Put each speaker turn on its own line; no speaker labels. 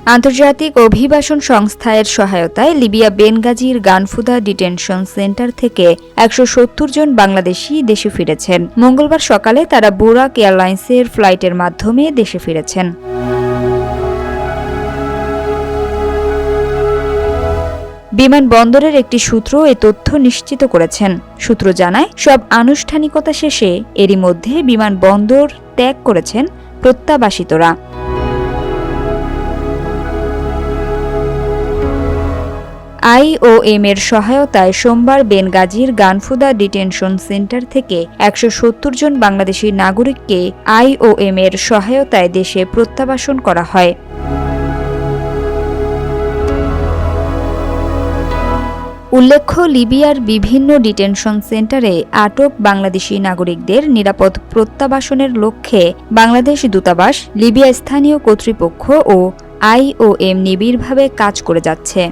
আন্তর্জাতিক অভিবাসন সংস্থার সহায়তায় লিবিয়া বেনগাজির গানফুদা ডিটেনশন সেন্টার থেকে ১৭০ জন বাংলাদেশি দেশে ফিরেছেন। মঙ্গলবার সকালে তারা বুরাক এয়ারলাইন্সের ফ্লাইটের মাধ্যমে দেশে ফিরেছেন। বিমানবন্দরের একটি সূত্র এ তথ্য নিশ্চিত করেছেন। সূত্র জানায়, সব আনুষ্ঠানিকতা শেষে এরই মধ্যে বিমানবন্দর ত্যাগ করেছেন প্রত্যাবাসিতরা। IOM এর সহায়তায় সোমবার বেনগাজির গানফুদা ডিটেনশন সেন্টার থেকে ১৭০ জন বাংলাদেশি নাগরিককে IOM এর সহায়তায় দেশে প্রত্যাবাসন করা হয়। উল্লেখ্য, লিবিয়ার বিভিন্ন ডিটেনশন সেন্টারে আটক বাংলাদেশি নাগরিকদের নিরাপদ প্রত্যাবাসনের লক্ষ্যে বাংলাদেশ দূতাবাস, লিবিয়া স্থানীয় কর্তৃপক্ষ ও IOM নিবিড়ভাবে কাজ করে যাচ্ছে।